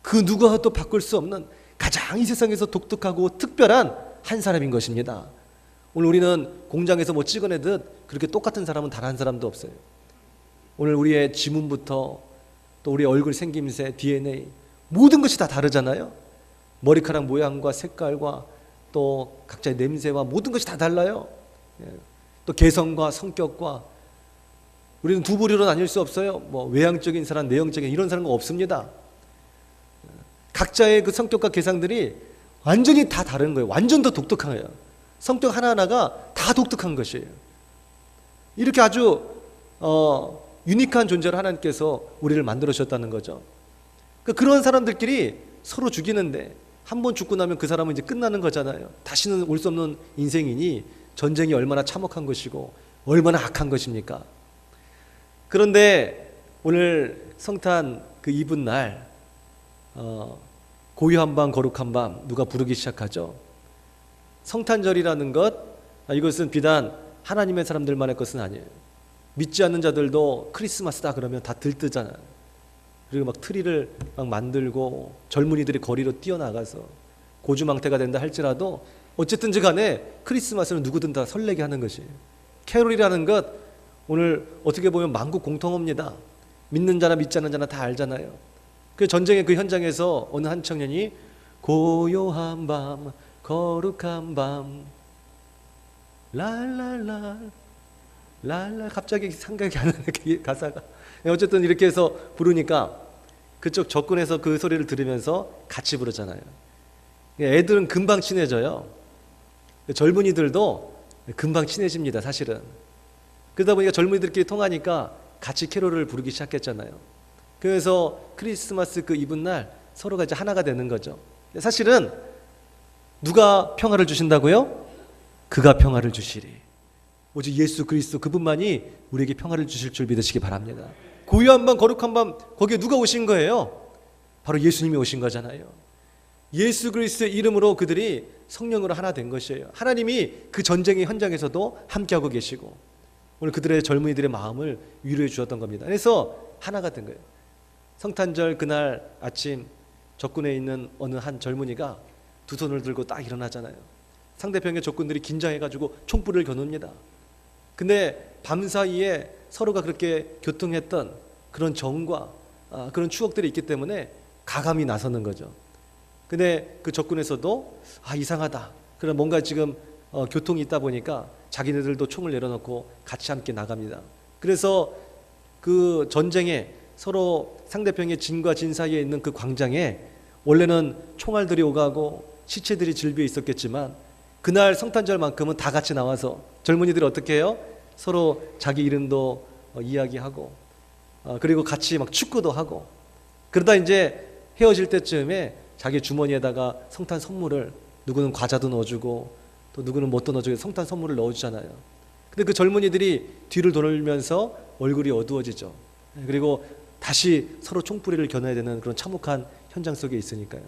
그 누구와도 바꿀 수 없는 가장 이 세상에서 독특하고 특별한 한 사람인 것입니다. 오늘 우리는 공장에서 뭐 찍어내듯 그렇게 똑같은 사람은 단 한 사람도 없어요. 오늘 우리의 지문부터 또 우리의 얼굴 생김새, DNA 모든 것이 다 다르잖아요. 머리카락 모양과 색깔과 또 각자의 냄새와 모든 것이 다 달라요. 또 개성과 성격과 우리는 두 부류로 나뉠 수 없어요. 뭐 외향적인 사람, 내형적인 이런 사람은 없습니다. 각자의 그 성격과 개성들이 완전히 다 다른 거예요. 완전 더 독특한 거예요. 성격 하나하나가 다 독특한 것이에요. 이렇게 아주 유니크한 존재로 하나님께서 우리를 만들어주셨다는 거죠. 그런 사람들끼리 서로 죽이는데 한 번 죽고 나면 그 사람은 이제 끝나는 거잖아요. 다시는 올 수 없는 인생이니 전쟁이 얼마나 참혹한 것이고 얼마나 악한 것입니까? 그런데 오늘 성탄 그 이브날 고요한 밤 거룩한 밤 누가 부르기 시작하죠. 성탄절이라는 것, 이것은 비단 하나님의 사람들만의 것은 아니에요. 믿지 않는 자들도 크리스마스다 그러면 다 들뜨잖아요. 그리고 막 트리를 막 만들고 젊은이들이 거리로 뛰어나가서 고주망태가 된다 할지라도 어쨌든지 간에 크리스마스는 누구든 다 설레게 하는 것이에요. 캐롤이라는 것 오늘 어떻게 보면 만국 공통어입니다. 믿는 자나 믿지 않는 자나 다 알잖아요. 그 전쟁의 그 현장에서 어느 한 청년이 고요한 밤 거룩한 밤 랄랄라 랄라 갑자기 생각이 안 나는 가사가 어쨌든 이렇게 해서 부르니까 그쪽 적군에서 그 소리를 들으면서 같이 부르잖아요. 애들은 금방 친해져요. 젊은이들도 금방 친해집니다. 사실은 그러다 보니까 젊은이들끼리 통하니까 같이 캐롤을 부르기 시작했잖아요. 그래서 크리스마스 그 이브날 서로가 이제 하나가 되는 거죠. 사실은 누가 평화를 주신다고요? 그가 평화를 주시리. 오직 예수 그리스도 그분만이 우리에게 평화를 주실 줄 믿으시기 바랍니다. 고요한 밤 거룩한 밤 거기에 누가 오신 거예요? 바로 예수님이 오신 거잖아요. 예수 그리스도의 이름으로 그들이 성령으로 하나 된 것이에요. 하나님이 그 전쟁의 현장에서도 함께하고 계시고 오늘 그들의 젊은이들의 마음을 위로해 주셨던 겁니다. 그래서 하나가 된 거예요. 성탄절 그날 아침 적군에 있는 어느 한 젊은이가 두 손을 들고 딱 일어나잖아요. 상대편의 적군들이 긴장해가지고 총불을 겨눕니다. 근데 밤사이에 서로가 그렇게 교통했던 그런 정과 그런 추억들이 있기 때문에 가감히 나서는 거죠. 근데 그 적군에서도 이상하다. 그럼 뭔가 지금 교통이 있다 보니까 자기네들도 총을 내려놓고 같이 함께 나갑니다. 그래서 그 전쟁에 서로 상대편의 진과 진 사이에 있는 그 광장에 원래는 총알들이 오가고 시체들이 질비해 있었겠지만 그날 성탄절만큼은 다 같이 나와서 젊은이들이 어떻게 해요? 서로 자기 이름도 이야기하고 그리고 같이 막 축구도 하고 그러다 이제 헤어질 때쯤에 자기 주머니에다가 성탄 선물을 누구는 과자도 넣어주고 또 누구는 뭣도 넣어주고 성탄 선물을 넣어주잖아요. 근데 그 젊은이들이 뒤를 돌면서 얼굴이 어두워지죠. 그리고 다시 서로 총뿌리를 겨눠야 되는 그런 참혹한 현장 속에 있으니까요.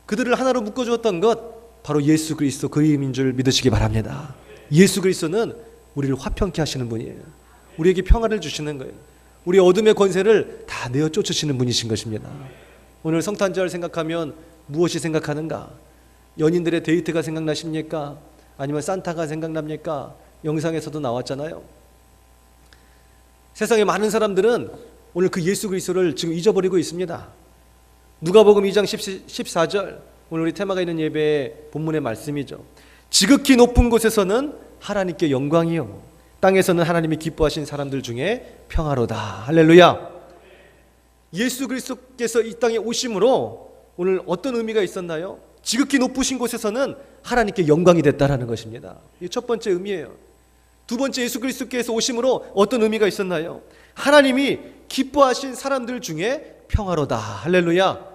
그들을 하나로 묶어주었던 것 바로 예수 그리스도 그 이름인 줄 믿으시기 바랍니다. 예수 그리스도는 우리를 화평케 하시는 분이에요. 우리에게 평화를 주시는 거예요. 우리 어둠의 권세를 다 내어 쫓으시는 분이신 것입니다. 오늘 성탄절 생각하면 무엇이 생각하는가? 연인들의 데이트가 생각나십니까? 아니면 산타가 생각납니까? 영상에서도 나왔잖아요. 세상에 많은 사람들은 오늘 그 예수 그리스도를 지금 잊어버리고 있습니다. 누가복음 2장 14절 오늘 우리 테마가 있는 예배의 본문의 말씀이죠. 지극히 높은 곳에서는 하나님께 영광이요 땅에서는 하나님이 기뻐하신 사람들 중에 평화로다. 할렐루야. 예수 그리스도께서 이 땅에 오심으로 오늘 어떤 의미가 있었나요? 지극히 높으신 곳에서는 하나님께 영광이 됐다라는 것입니다. 이게 첫 번째 의미예요. 두 번째, 예수 그리스도께서 오심으로 어떤 의미가 있었나요? 하나님이 기뻐하신 사람들 중에 평화로다. 할렐루야.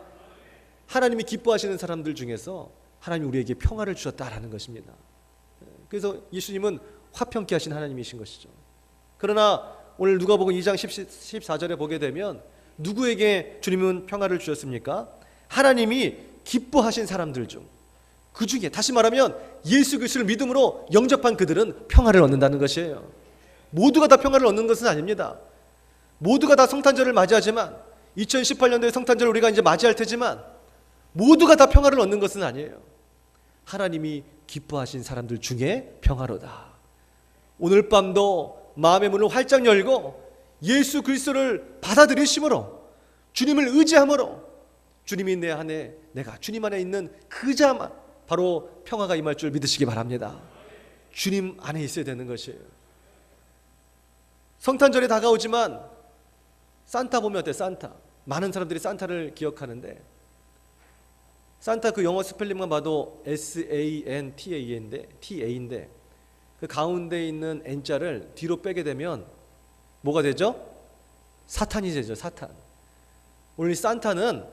하나님이 기뻐하시는 사람들 중에서 하나님이 우리에게 평화를 주셨다라는 것입니다. 그래서 예수님은 화평케 하신 하나님이신 것이죠. 그러나 오늘 누가복음 2장 14절에 보게 되면 누구에게 주님은 평화를 주셨습니까? 하나님이 기뻐하신 사람들 중, 그 중에 다시 말하면 예수 그리스도를 믿음으로 영접한 그들은 평화를 얻는다는 것이에요. 모두가 다 평화를 얻는 것은 아닙니다. 모두가 다 성탄절을 맞이하지만 2018년도에 성탄절 우리가 이제 맞이할 테지만 모두가 다 평화를 얻는 것은 아니에요. 하나님이 기뻐하신 사람들 중에 평화로다. 오늘 밤도 마음의 문을 활짝 열고 예수 그리스도를 받아들이심으로 주님을 의지함으로 주님이 내 안에 내가 주님 안에 있는 그 자만 바로 평화가 임할 줄 믿으시기 바랍니다. 주님 안에 있어야 되는 것이에요. 성탄절이 다가오지만 산타 보면 어때요? 산타. 많은 사람들이 산타를 기억하는데 산타 그 영어 스펠링만 봐도 SANTA인데 그 가운데 있는 N자를 뒤로 빼게 되면 뭐가 되죠? 사탄이 되죠. 사탄. 오늘 이 산타는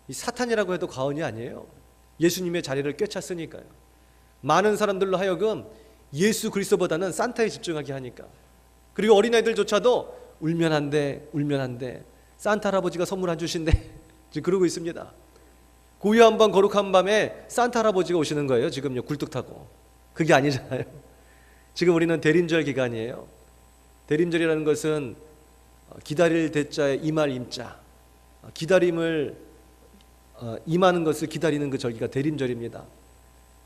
이 사탄이라고 해도 과언이 아니에요. 예수님의 자리를 꿰찼으니까요. 많은 사람들로 하여금 예수 그리스도보다는 산타에 집중하게 하니까. 그리고 어린아이들조차도 울면 안 돼, 울면 안 돼. 산타 할아버지가 선물 안 주신대. 지금 그러고 있습니다. 고요한 밤 거룩한 밤에 산타 할아버지가 오시는 거예요. 지금요 굴뚝 타고. 그게 아니잖아요. 지금 우리는 대림절 기간이에요. 대림절이라는 것은 기다릴 대자에 임할 임자, 기다림을 임하는 것을 기다리는 그 절기가 대림절입니다.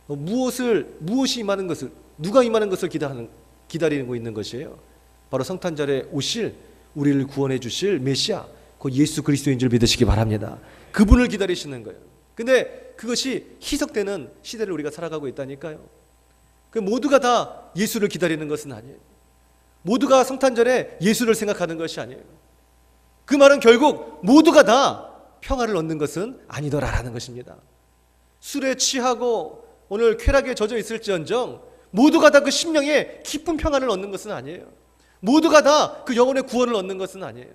무엇이 임하는 것을, 누가 임하는 것을 기다리고 있는 것이에요. 바로 성탄절에 오실 우리를 구원해 주실 메시아, 그 예수 그리스도인 줄 믿으시기 바랍니다. 그분을 기다리시는 거예요. 근데 그것이 희석되는 시대를 우리가 살아가고 있다니까요. 그 모두가 다 예수를 기다리는 것은 아니에요. 모두가 성탄절에 예수를 생각하는 것이 아니에요. 그 말은 결국 모두가 다 평화를 얻는 것은 아니더라라는 것입니다. 술에 취하고 오늘 쾌락에 젖어 있을지언정 모두가 다 그 심령에 깊은 평화를 얻는 것은 아니에요. 모두가 다 그 영혼의 구원을 얻는 것은 아니에요.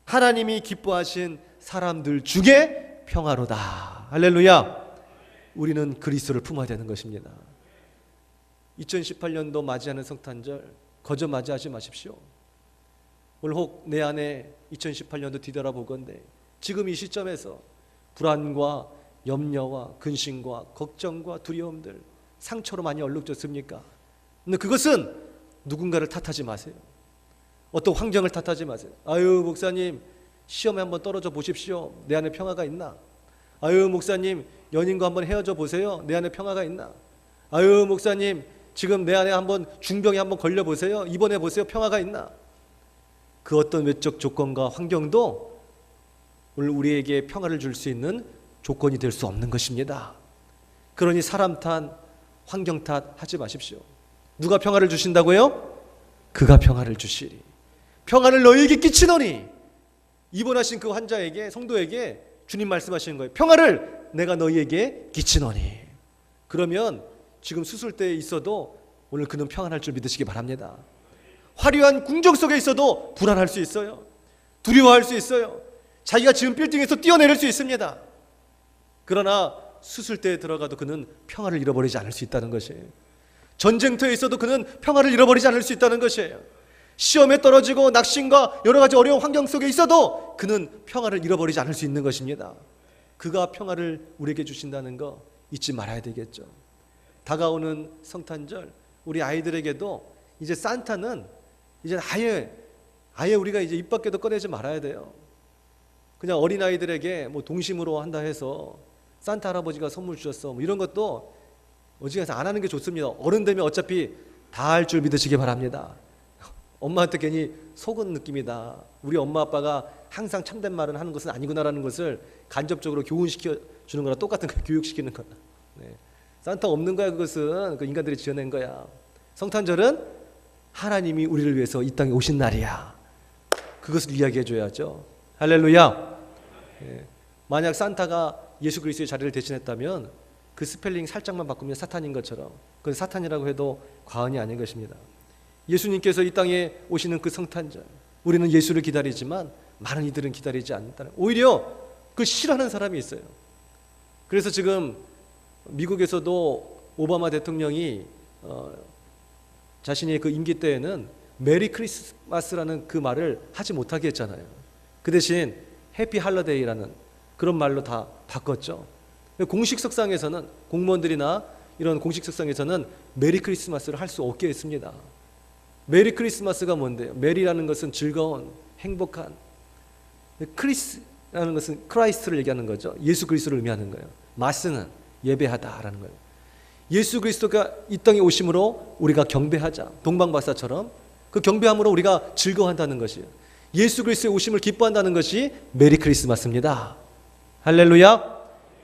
하나님이 기뻐하신 사람들 중에 평화로다. 할렐루야. 우리는 그리스도를 품어야 되는 것입니다. 2018년도 맞이하는 성탄절 거저 맞이하지 마십시오. 오늘 혹 내 안에 2018년도 뒤돌아보건대 지금 이 시점에서 불안과 염려와 근심과 걱정과 두려움들 상처로 많이 얼룩졌습니까? 근데 그것은 누군가를 탓하지 마세요. 어떤 환경을 탓하지 마세요. 아유 목사님 시험에 한번 떨어져 보십시오. 내 안에 평화가 있나? 아유 목사님 연인과 한번 헤어져 보세요. 내 안에 평화가 있나? 아유 목사님 지금 내 안에 한번 중병에 한번 걸려 보세요. 입원해 보세요. 평화가 있나? 그 어떤 외적 조건과 환경도 오늘 우리에게 평화를 줄 수 있는 조건이 될 수 없는 것입니다. 그러니 사람 탓, 환경 탓 하지 마십시오. 누가 평화를 주신다고요? 그가 평화를 주시리. 평안을 너희에게 끼치노니. 입원하신 그 환자에게, 성도에게 주님 말씀하시는 거예요. 평안을 내가 너희에게 끼치노니. 그러면 지금 수술대에 있어도 오늘 그는 평안할 줄 믿으시기 바랍니다. 화려한 궁정 속에 있어도 불안할 수 있어요. 두려워할 수 있어요. 자기가 지금 빌딩에서 뛰어내릴 수 있습니다. 그러나 수술대에 들어가도 그는 평화를 잃어버리지 않을 수 있다는 것이에요. 전쟁터에 있어도 그는 평화를 잃어버리지 않을 수 있다는 것이에요. 시험에 떨어지고 낙심과 여러 가지 어려운 환경 속에 있어도 그는 평화를 잃어버리지 않을 수 있는 것입니다. 그가 평화를 우리에게 주신다는 거 잊지 말아야 되겠죠. 다가오는 성탄절, 우리 아이들에게도 이제 산타는 이제 아예 우리가 이제 입 밖에도 꺼내지 말아야 돼요. 그냥 어린아이들에게 뭐 동심으로 한다 해서 산타 할아버지가 선물 주셨어 뭐 이런 것도 어지간해서 안 하는 게 좋습니다. 어른 되면 어차피 다 할 줄 믿으시기 바랍니다. 엄마한테 괜히 속은 느낌이다. 우리 엄마 아빠가 항상 참된 말은 하는 것은 아니구나라는 것을 간접적으로 교훈시켜 주는 거랑 똑같은 거야. 교육시키는 거야. 네. 산타 없는 거야. 그것은 그 인간들이 지어낸 거야. 성탄절은 하나님이 우리를 위해서 이 땅에 오신 날이야. 그것을 이야기해 줘야죠. 할렐루야. 네. 만약 산타가 예수 그리스도의 자리를 대신했다면 그 스펠링 살짝만 바꾸면 사탄인 것처럼, 그건 사탄이라고 해도 과언이 아닌 것입니다. 예수님께서 이 땅에 오시는 그 성탄절, 우리는 예수를 기다리지만 많은 이들은 기다리지 않는다는, 오히려 그 싫어하는 사람이 있어요. 그래서 지금 미국에서도 오바마 대통령이 자신의 그 임기 때에는 메리 크리스마스라는 그 말을 하지 못하게 했잖아요. 그 대신 해피 할러데이라는 그런 말로 다 바꿨죠. 공식 석상에서는, 공무원들이나 이런 공식 석상에서는 메리 크리스마스를 할 수 없게 했습니다. 메리 크리스마스가 뭔데요? 메리라는 것은 즐거운, 행복한, 크리스라는 것은 크라이스트를 얘기하는 거죠. 예수 그리스도를 의미하는 거예요. 마스는 예배하다라는 거예요. 예수 그리스도가 이 땅에 오심으로 우리가 경배하자. 동방박사처럼 그 경배함으로 우리가 즐거워한다는 것이에요. 예수 그리스도의 오심을 기뻐한다는 것이 메리 크리스마스입니다. 할렐루야.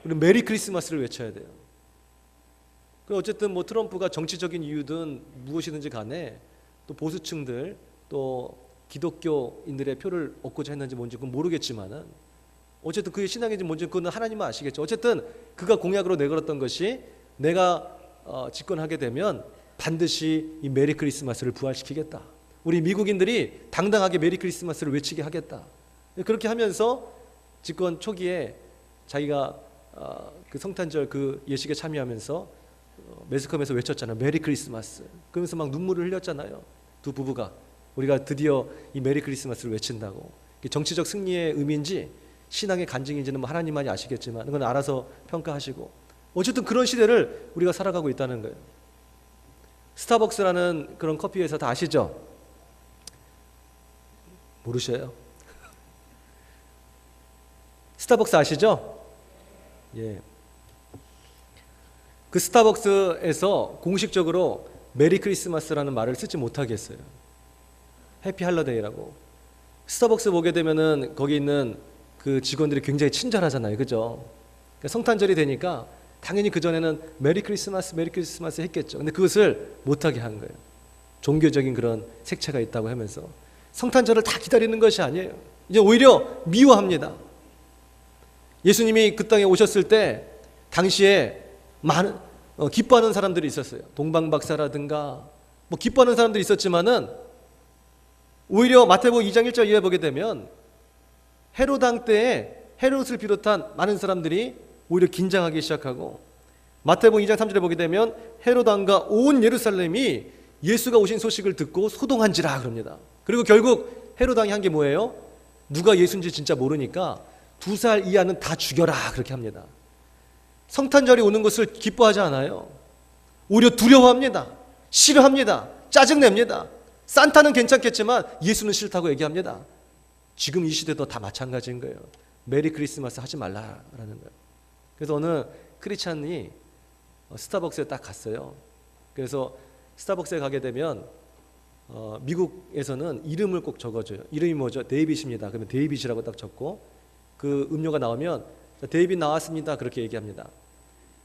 우리 메리 크리스마스를 외쳐야 돼요. 어쨌든 뭐 트럼프가 정치적인 이유든 무엇이든지 간에 또 보수층들 또 기독교인들의 표를 얻고자 했는지 뭔지 그건 모르겠지만은 어쨌든 그의 신앙인지 뭔지 그건 하나님은 아시겠죠. 어쨌든 그가 공약으로 내걸었던 것이 내가 집권하게 되면 반드시 이 메리 크리스마스를 부활시키겠다. 우리 미국인들이 당당하게 메리 크리스마스를 외치게 하겠다. 그렇게 하면서 집권 초기에 자기가 그 성탄절 그 예식에 참여하면서 매스컴에서 외쳤잖아요. 메리 크리스마스. 그러면서 막 눈물을 흘렸잖아요. 두 부부가 우리가 드디어 이 메리 크리스마스를 외친다고. 정치적 승리의 의미인지 신앙의 간증인지는 뭐 하나님만이 아시겠지만 그건 알아서 평가하시고, 어쨌든 그런 시대를 우리가 살아가고 있다는 거예요. 스타벅스라는 그런 커피 회사 다 아시죠? 모르셔요? 스타벅스 아시죠? 예. 그 스타벅스에서 공식적으로 메리 크리스마스라는 말을 쓰지 못하게 했어요. 해피 할러데이라고. 스타벅스 보게 되면은 거기 있는 그 직원들이 굉장히 친절하잖아요. 그죠? 그러니까 성탄절이 되니까 당연히 그전에는 메리 크리스마스, 메리 크리스마스 했겠죠. 근데 그것을 못하게 한 거예요. 종교적인 그런 색채가 있다고 하면서. 성탄절을 다 기다리는 것이 아니에요. 이제 오히려 미워합니다. 예수님이 그 땅에 오셨을 때 당시에 많은 기뻐하는 사람들이 있었어요. 동방박사라든가 뭐 기뻐하는 사람들이 있었지만은 오히려 마태복음 2장 1절 이하에 보게 되면 헤롯 왕 때에 헤롯을 비롯한 많은 사람들이 오히려 긴장하기 시작하고, 마태복음 2장 3절에 보게 되면 헤롯 왕과 온 예루살렘이 예수가 오신 소식을 듣고 소동한지라 그럽니다. 그리고 결국 헤롯 왕이 한 게 뭐예요? 누가 예수인지 진짜 모르니까 2살 이하는 다 죽여라 그렇게 합니다. 성탄절이 오는 것을 기뻐하지 않아요. 오히려 두려워합니다. 싫어합니다. 짜증냅니다. 산타는 괜찮겠지만 예수는 싫다고 얘기합니다. 지금 이 시대도 다 마찬가지인 거예요. 메리 크리스마스 하지 말라라는 거예요. 그래서 어느 크리스찬이 스타벅스에 딱 갔어요. 그래서 스타벅스에 가게 되면 미국에서는 이름을 꼭 적어줘요. 이름이 뭐죠? 데이빗입니다. 그러면 데이빗이라고 딱 적고 그 음료가 나오면 데이빗 나왔습니다. 그렇게 얘기합니다.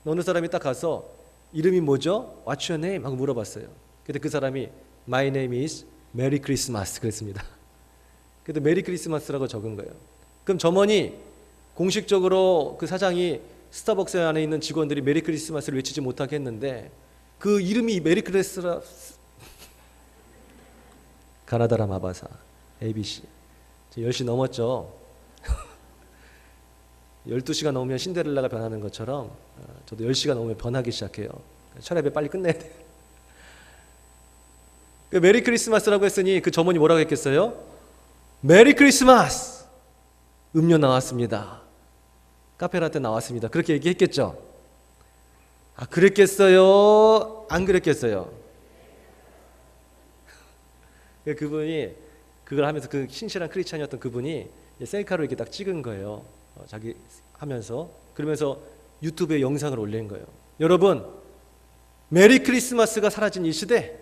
어느 사람이 딱 가서 이름이 뭐죠? What's your name? 하고 물어봤어요. 근데 그 사람이 My name is Merry Christmas 그랬습니다. 그래도 메리 크리스마스라고 적은 거예요. 그럼 점원이 공식적으로 그 사장이 스타벅스 안에 있는 직원들이 메리 크리스마스를 외치지 못하게 했는데 그 이름이 메리 크리스마스 가나다라 마바사 ABC 10시 넘었죠. 12시가 넘으면 신데렐라가 변하는 것처럼 저도 10시가 넘으면 변하기 시작해요. 철야배 빨리 끝내야 돼요. 메리 크리스마스라고 했으니 그 점원이 뭐라고 했겠어요? 메리 크리스마스! 음료 나왔습니다. 카페라떼 나왔습니다. 그렇게 얘기했겠죠? 아, 그랬겠어요? 안 그랬겠어요? 그분이 그걸 하면서 그 신실한 크리스찬이었던 그분이 셀카로 이렇게 딱 찍은 거예요. 자기 하면서 그러면서 유튜브에 영상을 올린 거예요. 여러분, 메리 크리스마스가 사라진 이 시대,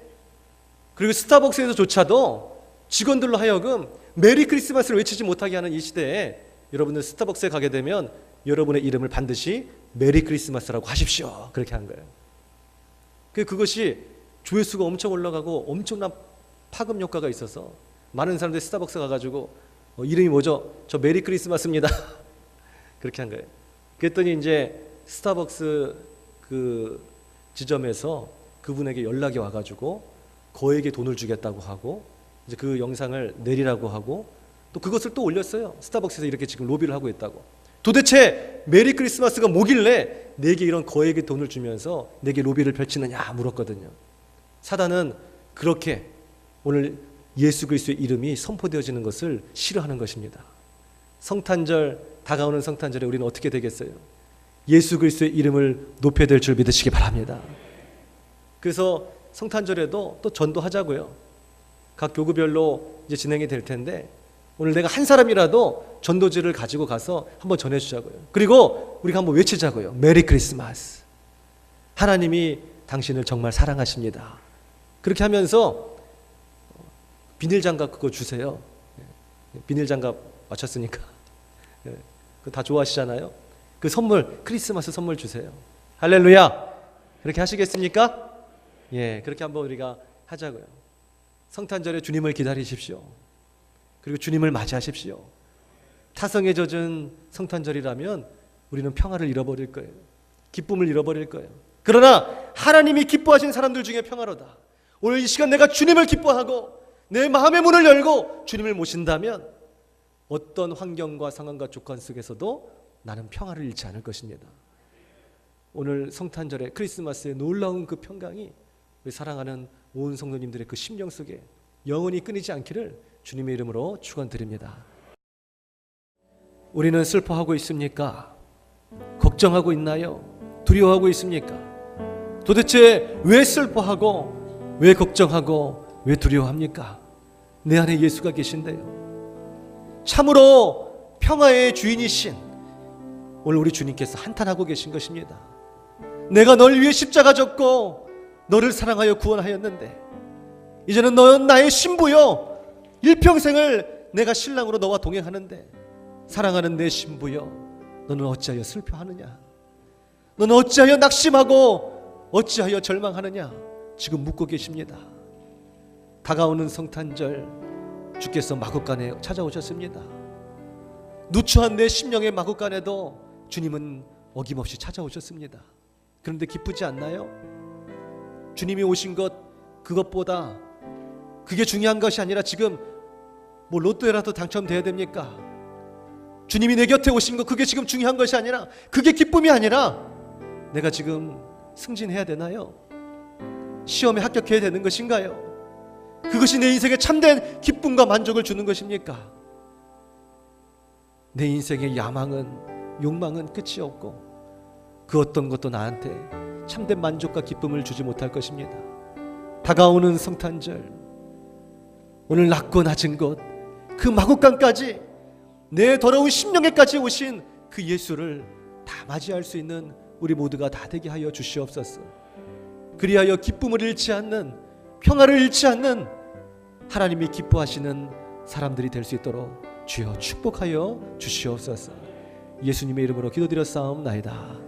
그리고 스타벅스에서조차도 직원들로 하여금 메리 크리스마스를 외치지 못하게 하는 이 시대에 여러분들 스타벅스에 가게 되면 여러분의 이름을 반드시 메리 크리스마스라고 하십시오. 그렇게 한 거예요. 그것이 조회수가 엄청 올라가고 엄청난 파급 효과가 있어서 많은 사람들이 스타벅스 가가지고 이름이 뭐죠? 저 메리 크리스마스입니다. 그렇게 한 거예요. 그랬더니 이제 스타벅스 그 지점에서 그분에게 연락이 와가지고 거액의 돈을 주겠다고 하고 이제 그 영상을 내리라고 하고 또 그것을 또 올렸어요. 스타벅스에서 이렇게 지금 로비를 하고 있다고. 도대체 메리 크리스마스가 뭐길래 내게 이런 거액의 돈을 주면서 내게 로비를 펼치느냐 물었거든요. 사단은 그렇게 오늘 예수 그리스도의 이름이 선포되어지는 것을 싫어하는 것입니다. 성탄절, 다가오는 성탄절에 우리는 어떻게 되겠어요? 예수 그리스도의 이름을 높여야 될 줄 믿으시기 바랍니다. 그래서 성탄절에도 또 전도하자고요. 각 교구별로 이제 진행이 될 텐데 오늘 내가 한 사람이라도 전도지를 가지고 가서 한번 전해주자고요. 그리고 우리가 한번 외치자고요. 메리 크리스마스. 하나님이 당신을 정말 사랑하십니다. 그렇게 하면서 비닐장갑 그거 주세요. 비닐장갑 맞췄으니까. 그거 다 좋아하시잖아요. 그 선물, 크리스마스 선물 주세요. 할렐루야. 그렇게 하시겠습니까? 예, 그렇게 한번 우리가 하자고요. 성탄절에 주님을 기다리십시오. 그리고 주님을 맞이하십시오. 타성에 젖은 성탄절이라면 우리는 평화를 잃어버릴 거예요. 기쁨을 잃어버릴 거예요. 그러나 하나님이 기뻐하신 사람들 중에 평화로다. 오늘 이 시간 내가 주님을 기뻐하고 내 마음의 문을 열고 주님을 모신다면 어떤 환경과 상황과 조건 속에서도 나는 평화를 잃지 않을 것입니다. 오늘 성탄절에 크리스마스의 놀라운 그 평강이 우리 사랑하는 온 성도님들의 그 심령 속에 영원히 끊이지 않기를 주님의 이름으로 축원드립니다. 우리는 슬퍼하고 있습니까? 걱정하고 있나요? 두려워하고 있습니까? 도대체 왜 슬퍼하고 왜 걱정하고 왜 두려워합니까? 내 안에 예수가 계신데요. 참으로 평화의 주인이신 오늘 우리 주님께서 한탄하고 계신 것입니다. 내가 널 위해 십자가 졌고 너를 사랑하여 구원하였는데 이제는 너는 나의 신부요 일평생을 내가 신랑으로 너와 동행하는데 사랑하는 내 신부요 너는 어찌하여 슬퍼하느냐? 너는 어찌하여 낙심하고 어찌하여 절망하느냐? 지금 묻고 계십니다. 다가오는 성탄절 주께서 마구간에 찾아오셨습니다. 누추한 내 심령의 마구간에도 주님은 어김없이 찾아오셨습니다. 그런데 기쁘지 않나요? 주님이 오신 것 그것보다 그게 중요한 것이 아니라 지금 뭐 로또에라도 당첨돼야 됩니까? 주님이 내 곁에 오신 것 그게 지금 중요한 것이 아니라 그게 기쁨이 아니라 내가 지금 승진해야 되나요? 시험에 합격해야 되는 것인가요? 그것이 내 인생에 참된 기쁨과 만족을 주는 것입니까? 내 인생의 야망은 욕망은 끝이 없고 그 어떤 것도 나한테 참된 만족과 기쁨을 주지 못할 것입니다. 다가오는 성탄절 오늘 낮고 낮은 것 그 마구간까지 내 더러운 심령에까지 오신 그 예수를 다 맞이할 수 있는 우리 모두가 다 되게 하여 주시옵소서. 그리하여 기쁨을 잃지 않는 평화를 잃지 않는 하나님이 기뻐하시는 사람들이 될 수 있도록 주여 축복하여 주시옵소서. 예수님의 이름으로 기도드렸사옵나이다.